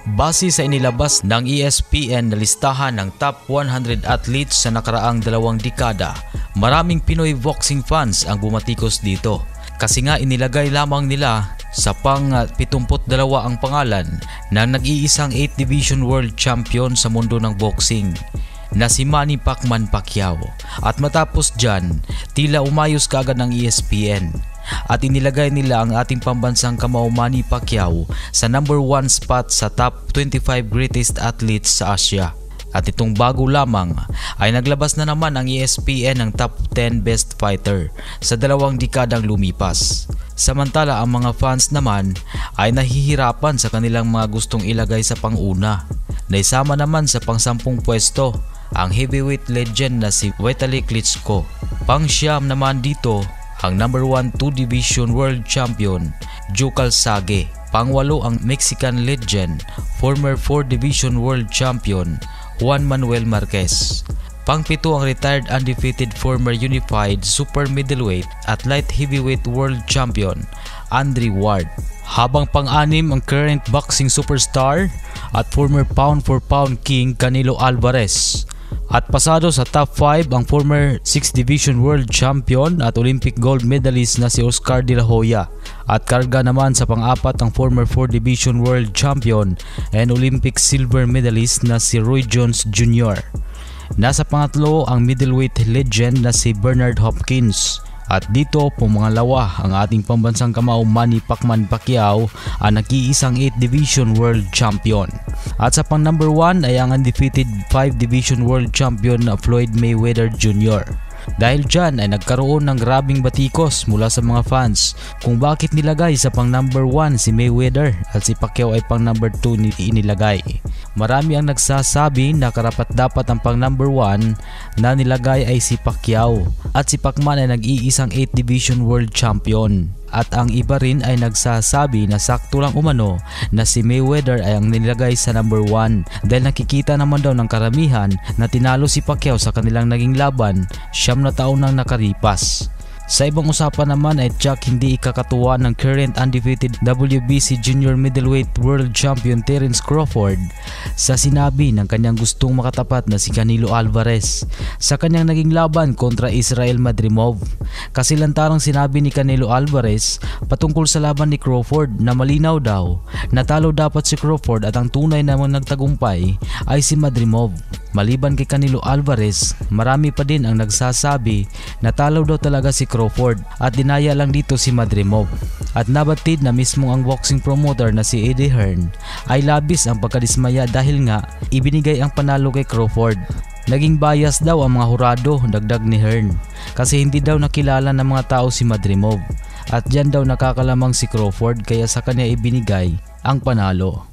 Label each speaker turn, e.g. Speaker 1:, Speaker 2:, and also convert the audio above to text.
Speaker 1: Base sa inilabas ng ESPN na listahan ng top 100 athletes sa nakaraang 2 dekada, maraming Pinoy boxing fans ang bumatikos dito. Kasi nga inilagay lamang nila sa pang-72 ang pangalan ng nag-iisang 8 Division World Champion sa mundo ng boxing na si Manny Pacquiao. At matapos dyan, tila umayos kaagad ng ESPN at inilagay nila ang ating pambansang kamao Manny Pacquiao sa number 1 spot sa top 25 greatest athletes sa Asia. At itong bago lamang ay naglabas na naman ang ESPN ng top 10 best fighter sa 2 dekadang lumipas. Samantala ang mga fans naman ay nahihirapan sa kanilang mga gustong ilagay sa pang-una. Naisama naman sa pang-10 pwesto ang heavyweight legend na si Vitali Klitschko. Pang-siyam naman dito ang number 1 2 Division World Champion Joe Calzaghe. Pang-8 ang Mexican legend, former 4 Division World Champion Juan Manuel Marquez. Pang-7 ang retired undefeated former unified super middleweight at light heavyweight world champion Andre Ward. Habang pang-6 ang current boxing superstar at former pound for pound king Canelo Alvarez. At pasado sa top 5 ang former 6 Division World Champion at Olympic gold medalist na si Oscar De La Hoya. At karga naman sa pang-4 ang former 4 Division World Champion and Olympic silver medalist na si Roy Jones Jr. Nasa pangatlo ang middleweight legend na si Bernard Hopkins. At dito pumangalawa ang ating pambansang kamao Manny Pacquiao, ang nag-iisang 8 Division World Champion. At sa pang number 1 ay ang undefeated 5 Division World Champion na Floyd Mayweather Jr. Dahil dyan ay nagkaroon ng grabing batikos mula sa mga fans kung bakit nilagay sa pang number 1 si Mayweather at si Pacquiao ay pang number 2 inilagay. Marami ang nagsasabi na karapat-dapat ang pang number 1 na nilagay ay si Pacquiao at si Pacman ay nag-iisang 8 Division World Champion. At ang iba rin ay nagsasabi na sakto lang umano na si Mayweather ay ang nilagay sa number 1 dahil nakikita naman daw ng karamihan na tinalo si Pacquiao sa kanilang naging laban 9 na taon nang nakaripas. Sa ibang usapan naman ay tiyak hindi ikakatuwa ng current undefeated WBC Junior Middleweight World Champion Terence Crawford sa sinabi ng kanyang gustong makatapat na si Canelo Alvarez sa kanyang naging laban kontra Israel Madrimov. Kasi lantarang sinabi ni Canelo Alvarez patungkol sa laban ni Crawford na malinaw daw natalo dapat si Crawford at ang tunay na nagtagumpay ay si Madrimov. Maliban kay Canelo Alvarez, marami pa din ang nagsasabi na talo daw talaga si Crawford at dinaya lang dito si Madrimov. At nabatid na mismo ang boxing promoter na si Eddie Hearn ay labis ang pagkadismaya dahil nga ibinigay ang panalo kay Crawford. Naging bias daw ang mga hurado, dagdag ni Hearn, kasi hindi daw nakilala ng mga tao si Madrimov at dyan daw nakakalamang si Crawford kaya sa kanya ibinigay ang panalo.